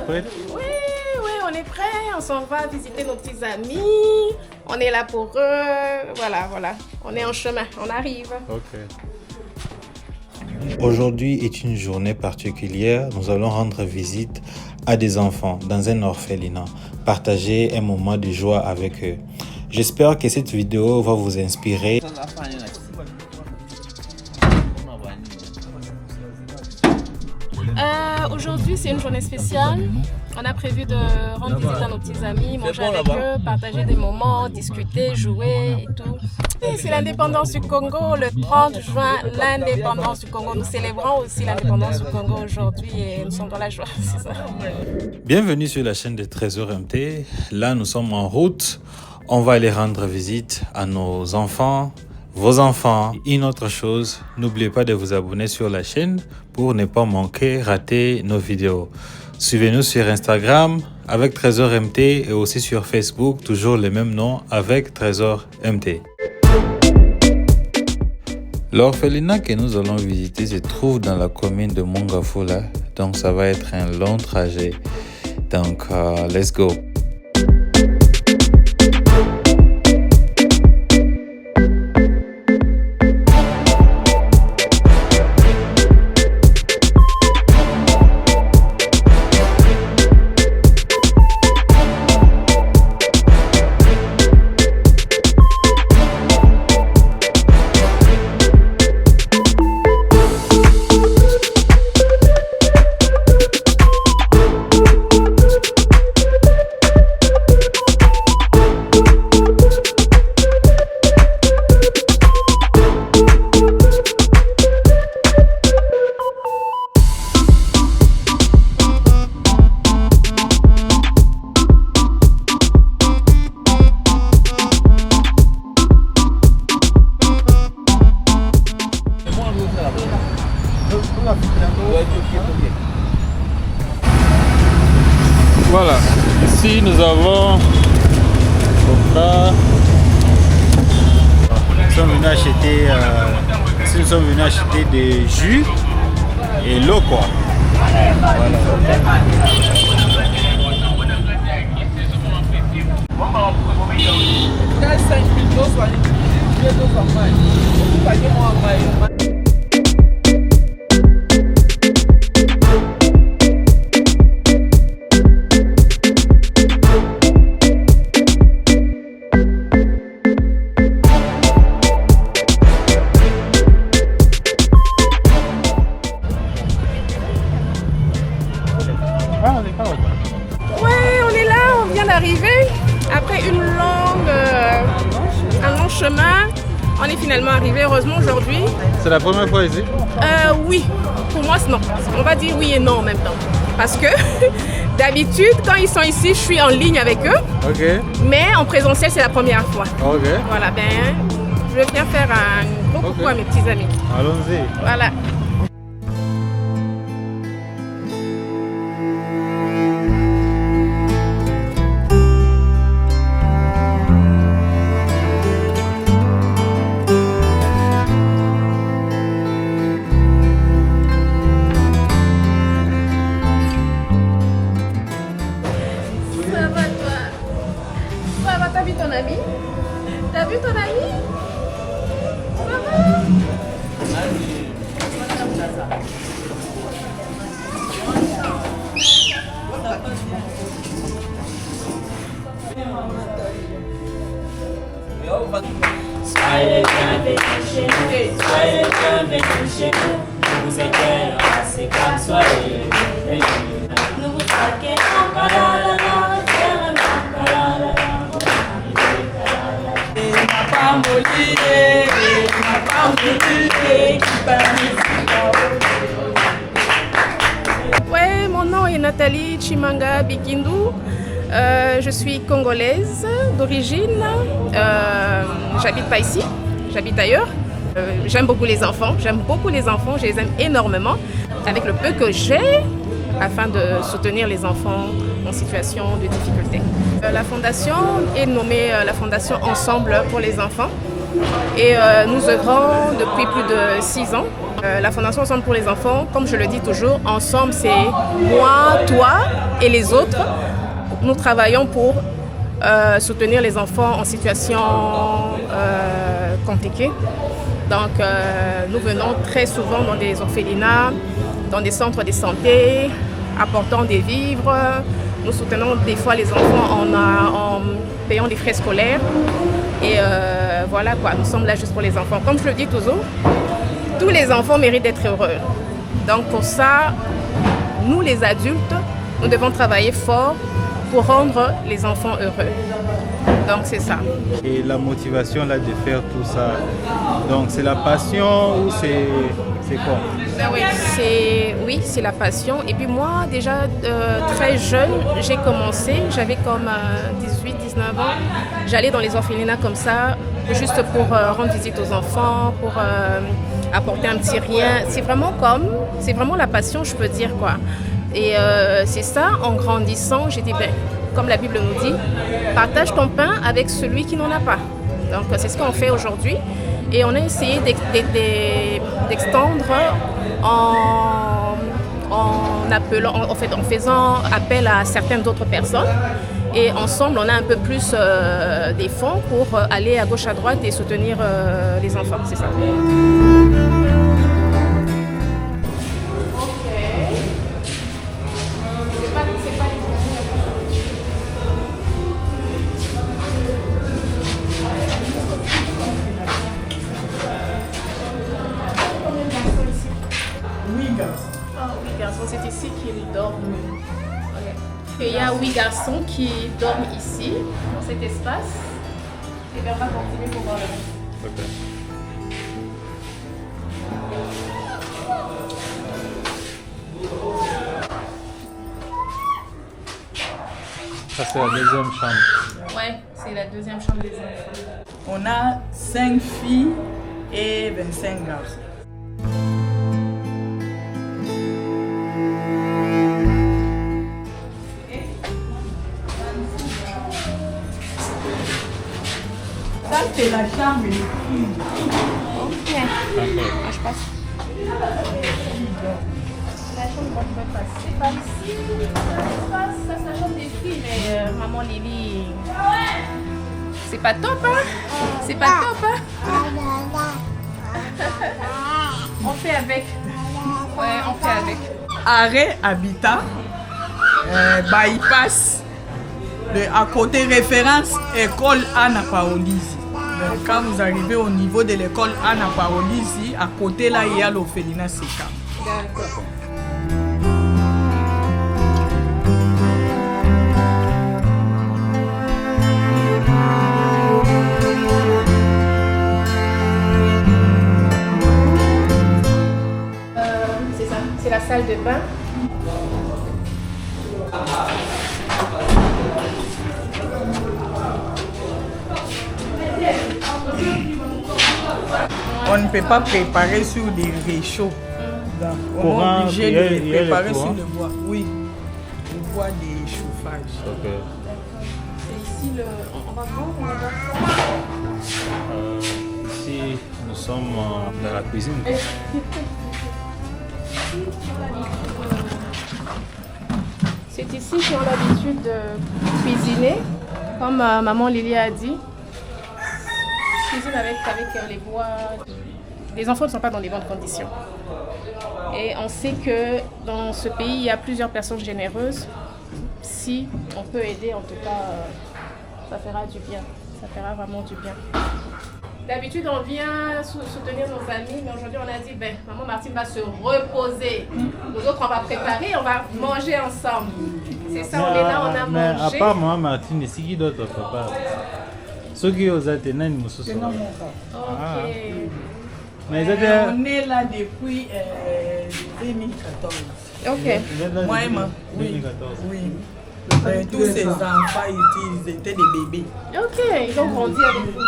prête? Oui, on est prêts. On s'en va visiter nos petits amis. On est là pour eux. Voilà. On est en chemin, on arrive. Ok. Aujourd'hui est une journée particulière. Nous allons rendre visite à des enfants dans un orphelinat, partager un moment de joie avec eux. J'espère que cette vidéo va vous inspirer. Aujourd'hui, c'est une journée spéciale. On a prévu de rendre visite à nos petits amis, manger avec eux, partager des moments, discuter, jouer et tout. C'est l'indépendance du Congo, le 30 juin, l'indépendance du Congo. Nous célébrons aussi l'indépendance du Congo aujourd'hui et nous sommes dans la joie, c'est ça. Bienvenue sur la chaîne de Trésor MT. Là, nous sommes en route. On va aller rendre visite à nos enfants, vos enfants. Une autre chose, n'oubliez pas de vous abonner sur la chaîne pour ne pas rater nos vidéos. Suivez-nous sur Instagram avec Trésor MT et aussi sur Facebook, toujours le même nom avec Trésor MT. L'orphelinat que nous allons visiter se trouve dans la commune de Mongafula, donc ça va être un long trajet. Donc, let's go! Voilà, ici nous avons nous sommes venus acheter des jus et l'eau quoi. Voilà. Arrivé après un long chemin, on est finalement arrivé, heureusement aujourd'hui. C'est la première fois ici? Oui, pour moi non. On va dire oui et non en même temps. Parce que d'habitude, quand ils sont ici, je suis en ligne avec eux. Okay. Mais en présentiel, c'est la première fois. Okay. Voilà, je viens faire un gros coucou à mes petits amis. Allons-y. Voilà. T'as vu ton ami? T'as vu ton ami? Ça va? Soyez bienvenus chez nous, soyez bienvenus chez nous. Nous vous accueillons assez comme soyez bienvenus. Nous vous accueillons Ouais, mon nom est Nathalie Chimanga Bikindu. Je suis congolaise d'origine. J'habite pas ici, j'habite ailleurs. J'aime beaucoup les enfants, je les aime énormément. Avec le peu que j'ai, afin de soutenir les enfants en situation de difficulté. La fondation est nommée la Fondation Ensemble pour les enfants et nous œuvrons depuis plus de 6 ans La Fondation Ensemble pour les enfants, comme je le dis toujours, ensemble c'est moi, toi et les autres. Nous travaillons pour soutenir les enfants en situation compliquée. Donc nous venons très souvent dans des orphelinats, dans des centres de santé, apportant des vivres. Nous soutenons des fois les enfants en payant des frais scolaires. Et voilà quoi, nous sommes là juste pour les enfants. Comme je le dis toujours, tous les enfants méritent d'être heureux. Donc pour ça, nous les adultes, nous devons travailler fort pour rendre les enfants heureux. Donc c'est ça. Et la motivation là de faire tout ça, donc c'est la passion ou c'est quoi? Ben oui, c'est la passion. Et puis moi, déjà très jeune, j'ai commencé, j'avais comme 18, 19 ans. J'allais dans les orphelinats comme ça, juste pour rendre visite aux enfants, pour apporter un petit rien. C'est vraiment la passion, je peux dire quoi. Et c'est ça, en grandissant, j'ai dit, ben, comme la Bible nous dit, partage ton pain avec celui qui n'en a pas. Donc c'est ce qu'on fait aujourd'hui. Et on a essayé d'extendre en faisant appel à certaines autres personnes. Et ensemble, on a un peu plus des fonds pour aller à gauche, à droite et soutenir les enfants. C'est ça. C'est ici qu'ils dorment. Okay. Et il y a 8 garçons qui dorment ici, dans cet espace. Et bien, on va continuer pour voir le reste. Okay. Ça, c'est la deuxième chambre. Ouais, c'est la deuxième chambre des enfants. On a 5 filles et 25 garçons. Ça, c'est la chambre des filles. Ok. Ah, je passe. La chambre, moi, je peux passer par ici. Ça, c'est la chambre des filles. Mais maman Lily, c'est pas top, hein? C'est pas top, hein? On fait avec. Ouais, on fait avec. Arrêt Habitat, bypass, à côté référence, école Anna Paolisi. Quand vous arrivez au niveau de l'école Anna Paolisi, à côté là, il y a l'orphelinat Seka. D'accord. C'est ça, c'est la salle de bain. On ne peut pas préparer sur des réchauds. Donc, on est obligé de préparer sur le bois. Oui, le bois des chauffages. Okay. C'est ici le. On va voir, on va voir ça. Ici, nous sommes dans la cuisine. C'est ici qu'ils ont l'habitude de cuisiner, comme maman Lily a dit. Cuisine avec les bois. Les enfants ne sont pas dans les bonnes conditions. Et on sait que dans ce pays, il y a plusieurs personnes généreuses. Si on peut aider, en tout cas, ça fera du bien. Ça fera vraiment du bien. D'habitude, on vient soutenir nos amis, mais aujourd'hui, on a dit, ben, maman Martine va se reposer. Nous autres, on va préparer, on va manger ensemble. C'est ça, on est là, on a mais mangé. à part maman Martine, c'est qui d'autre papa? Ceux qui ont été nés, nous sommes. Ok. Mais ils étaient. On est là depuis 2014. Ok. Moi et moi. Oui. 2014. Oui. Tous ces enfants, ils étaient des bébés. Ok, ils ont grandi avec vous.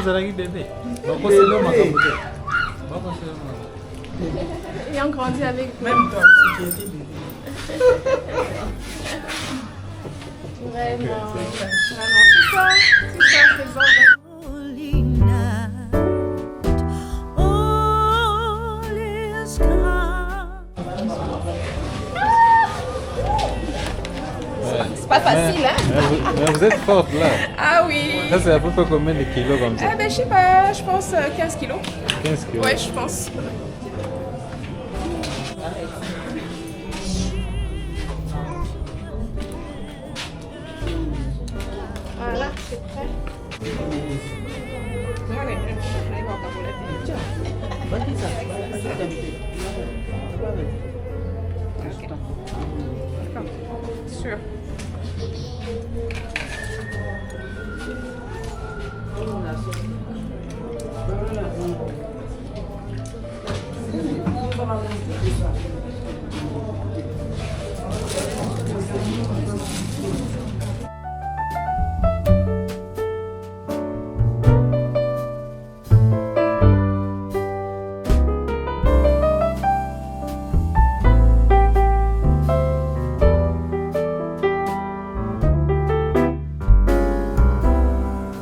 Vous avez bébé. Pourquoi c'est l'homme à Kabouté? Ils ont grandi avec vous. Même toi, tu étais bébé. Vraiment, vraiment. C'est ça, trésor. facile, hein? Mais vous êtes forte là. Ah oui. Ça, c'est à peu près combien de kilos comme ça? Ah ben, je sais pas, je pense 15 kilos. 15 kilos. Ouais, je pense. Voilà, c'est prêt. Sûr.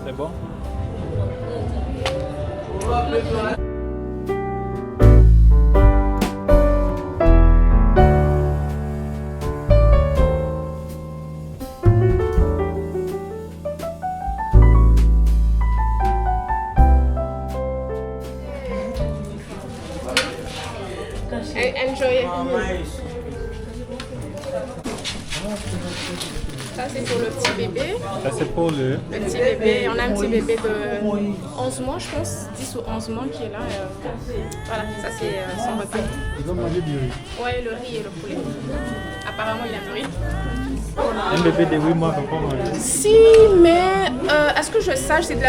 C'est bon? Enjoy. Ça, c'est pour le petit bébé. Ça, c'est pour le... Le petit bébé, on a un petit bébé de 11 mois, je pense, 10 ou 11 mois qui est là. Voilà, ça c'est son repas. Ils ont mangé du riz. Ouais, le riz et le poulet. Apparemment, il aime le riz. Un bébé de 8 mois ne peut pas manger. Si, mais à ce que je sache, c'est de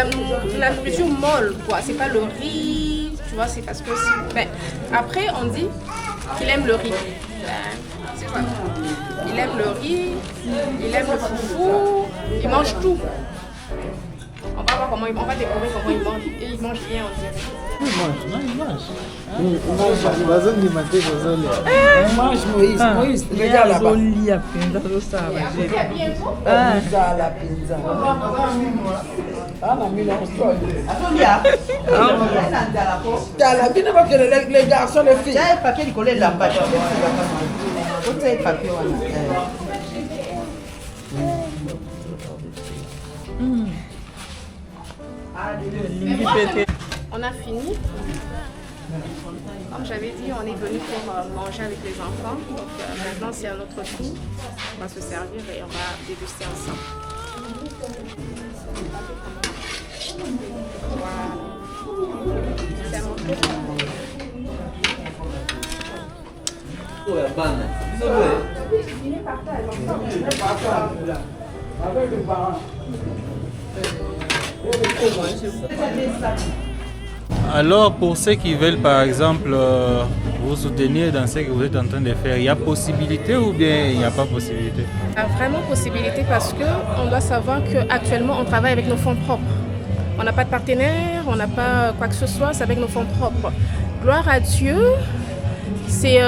la nourriture molle, quoi. C'est pas le riz, tu vois, c'est parce que... Ben, après, on dit qu'il aime le riz. Ben, c'est quoi? Il aime le riz, il aime le foufou, il mange tout. On va voir comment on va découvrir comment il mange. Et il mange bien, on dirait. Il mange, non, il mange. Il mange Moïse. Moïse, regarde là-bas. Les garçons, les filles. On a fini. Comme j'avais dit, on est venu pour manger avec les enfants. Donc maintenant, c'est à notre tour. On va se servir et on va déguster ensemble. Voilà. C'est à mon tour. Alors, pour ceux qui veulent, par exemple, vous soutenir dans ce que vous êtes en train de faire, il y a possibilité ou bien il n'y a pas possibilité? Il y a vraiment possibilité parce qu'on doit savoir qu'actuellement, on travaille avec nos fonds propres. On n'a pas de partenaire, on n'a pas quoi que ce soit, c'est avec nos fonds propres. Gloire à Dieu, c'est,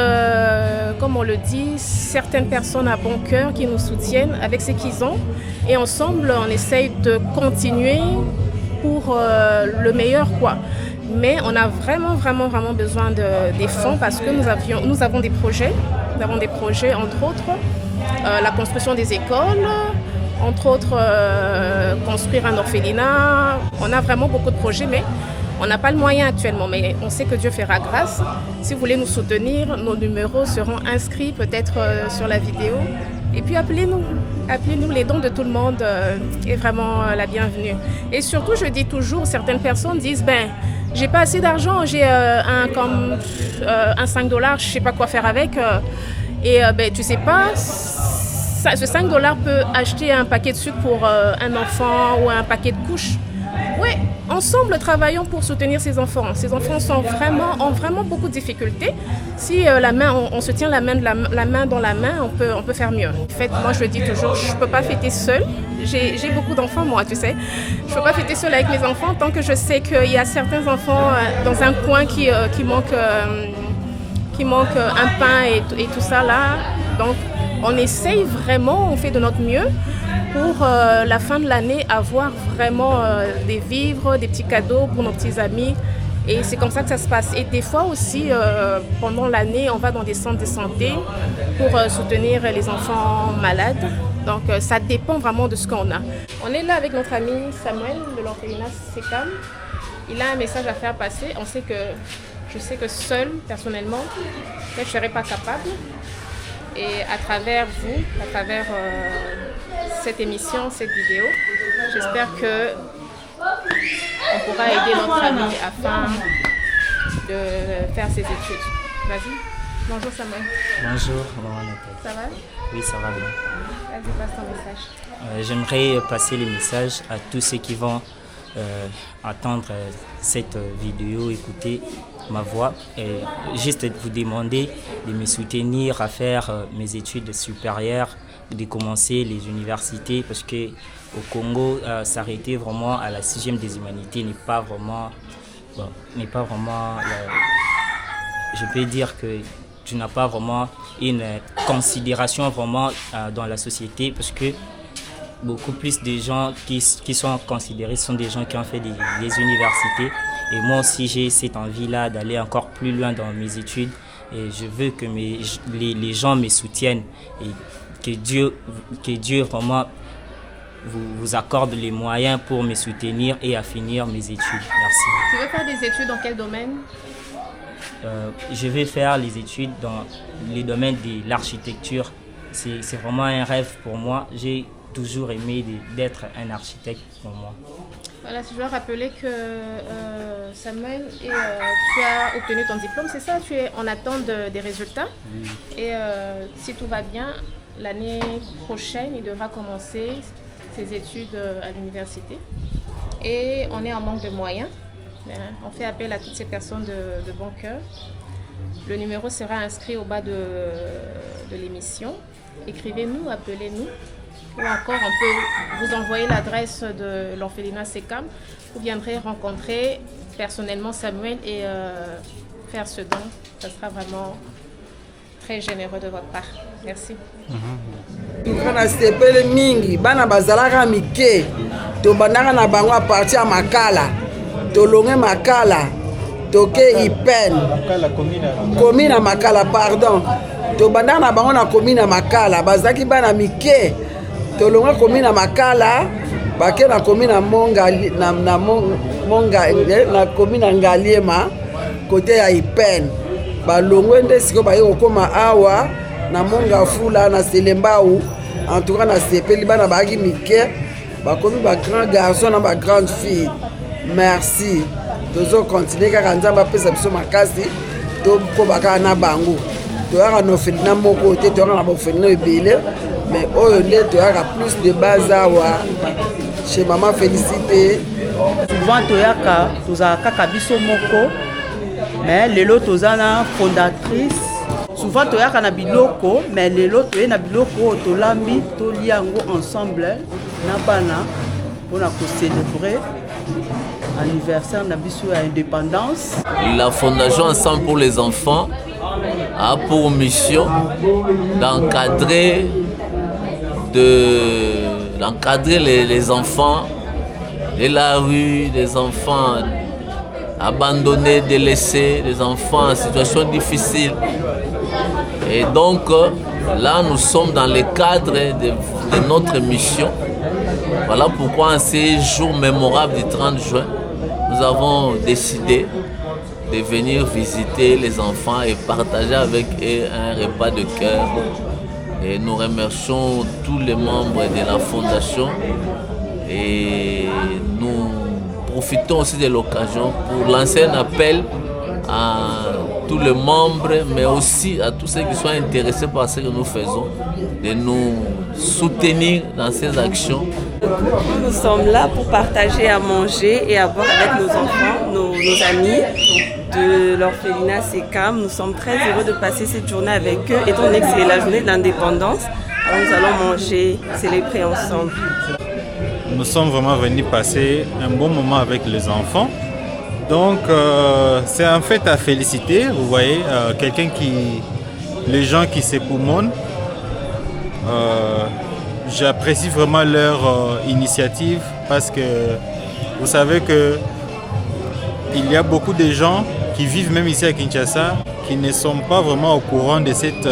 comme on le dit, certaines personnes à bon cœur qui nous soutiennent avec ce qu'ils ont. Et ensemble, on essaye de continuer pour le meilleur, quoi. Mais on a vraiment besoin des fonds parce que nous avons des projets. Nous avons des projets, entre autres, la construction des écoles, entre autres, construire un orphelinat. On a vraiment beaucoup de projets, mais on n'a pas le moyen actuellement. Mais on sait que Dieu fera grâce. Si vous voulez nous soutenir, nos numéros seront inscrits peut-être sur la vidéo. Et puis appelez-nous. Appelez-nous, les dons de tout le monde est vraiment la bienvenue. Et surtout, je dis toujours, certaines personnes disent, j'ai pas assez d'argent, j'ai un $5, je sais pas quoi faire avec. Tu sais pas, ce $5 peut acheter un paquet de sucre pour un enfant ou un paquet de couches. Oui, ensemble, travaillons pour soutenir ces enfants. Ces enfants ont vraiment beaucoup de difficultés. Si on se tient la main dans la main, on peut faire mieux. En fait, moi, je le dis toujours, je ne peux pas fêter seule. J'ai beaucoup d'enfants, moi, tu sais. Je ne peux pas fêter seule avec mes enfants tant que je sais qu'il y a certains enfants dans un coin qui manquent un pain et tout ça, là. Donc, on essaye vraiment, on fait de notre mieux pour la fin de l'année avoir vraiment des vivres, des petits cadeaux pour nos petits amis Et c'est comme ça que ça se passe. Et des fois aussi, pendant l'année, on va dans des centres de santé pour soutenir les enfants malades. Donc ça dépend vraiment de ce qu'on a. On est là avec notre ami Samuel de l'orphelinat SECAM. Il a un message à faire passer. Je sais que seul, personnellement, je ne serais pas capable. Et à travers vous, à travers cette émission, cette vidéo, j'espère que on pourra aider notre ami afin de faire ses études. Vas-y. Bonjour Samuel. Bonjour, maman Nathalie. Ça va? Oui, ça va bien. Vas-y, passe ton message. J'aimerais passer le message à tous ceux qui vont attendre cette vidéo, écouter ma voix et juste vous demander de me soutenir à faire mes études supérieures, de commencer les universités parce que au Congo, s'arrêter vraiment à la 6e des humanités n'est pas vraiment, je peux dire que tu n'as pas vraiment une considération vraiment dans la société parce que beaucoup plus de gens qui sont considérés sont des gens qui ont fait des universités. Et moi aussi, j'ai cette envie-là d'aller encore plus loin dans mes études. Et je veux que les gens me soutiennent et que Dieu vraiment vous accorde les moyens pour me soutenir et à finir mes études. Merci. Tu veux faire des études dans quel domaine? Je vais faire les études dans les domaines de l'architecture. C'est vraiment un rêve pour moi. J'ai toujours aimé d'être un architecte pour moi. Voilà, je dois rappeler que Samuel, tu as obtenu ton diplôme, c'est ça? Tu es en attente des résultats. Oui. Et si tout va bien, l'année prochaine, il devra commencer ses études à l'université. Et on est en manque de moyens. On fait appel à toutes ces personnes de bon cœur. Le numéro sera inscrit au bas de l'émission. Écrivez-nous, appelez-nous. Ou encore, on peut vous envoyer l'adresse de l'orphelinat SECAM. Vous viendrez rencontrer personnellement Samuel et faire ce don. Ça sera vraiment très généreux de votre part. Merci. Tukana sepele mingi bana bazalaka mike to bandaka na bango a partir ya Makala to longe Makala toke Ipen commune ya Makala pardon to bandaka na bango na commune ya Makala bazaki bana mike to longe commune ya Makala bake na commune ya Monga na commune ya Ngaliema côté ya Ipen balongwe nde siko baye kokoma awa na Monga Fula na Selembao. En tout cas na sepeli bana baki mike bakomi ba grand garçon na ba grande fille. Merci. Tozo continuer kaka nzamba pesa biso makasi to ko baka na bango. To yaka no felina moko te to yaka na ba felina ebele mais oyo nde to yaka plus de bazawa chez maman Félicité. Souvent to yaka toza kaka biso moko mais lelo toza na fondatrice. Souvent toyaka na biloko mais lelo toye na biloko tolambi tolia yango ensemble na bana mpona célébrer anniversaire na biso ya indépendance. La fondation Ensemble pour les enfants a pour mission d'encadrer les enfants de la rue, des enfants abandonnés, délaissés, des enfants en situation difficile. Et donc, là, nous sommes dans le cadre de notre mission. Voilà pourquoi, en ces jours mémorables du 30 juin, nous avons décidé de venir visiter les enfants et partager avec eux un repas de cœur. Et nous remercions tous les membres de la Fondation et nous profitons aussi de l'occasion pour lancer un appel à tous les membres, mais aussi à tous ceux qui sont intéressés par ce que nous faisons, de nous soutenir dans ces actions. Nous sommes là pour partager à manger et à boire avec nos enfants, nos amis de l'orphelinat SECAM. Nous sommes très heureux de passer cette journée avec eux, étant donné que c'est la journée de l'indépendance. Alors nous allons manger, célébrer ensemble. Nous sommes vraiment venus passer un bon moment avec les enfants. Donc, c'est en fait à féliciter. Vous voyez, les gens qui s'époumonnent, j'apprécie vraiment leur initiative parce que vous savez que il y a beaucoup de gens qui vivent même ici à Kinshasa qui ne sont pas vraiment au courant de cette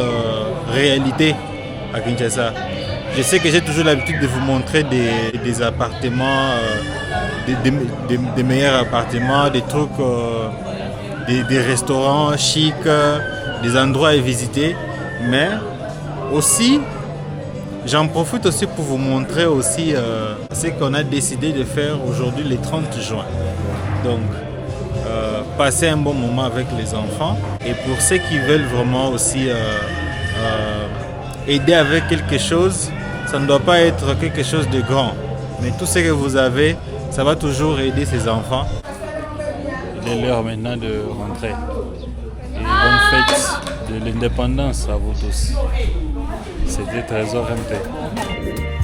réalité à Kinshasa. Je sais que j'ai toujours l'habitude de vous montrer des appartements, des meilleurs appartements, des trucs, des restaurants chics, des endroits à visiter. Mais aussi, j'en profite aussi pour vous montrer aussi ce qu'on a décidé de faire aujourd'hui le 30 juin. Donc, passer un bon moment avec les enfants. Et pour ceux qui veulent vraiment aussi aider avec quelque chose, ça ne doit pas être quelque chose de grand. Mais tout ce que vous avez, ça va toujours aider ces enfants. Il est l'heure maintenant de rentrer. Et bonne fête de l'indépendance à vous tous. C'était Trésor MT.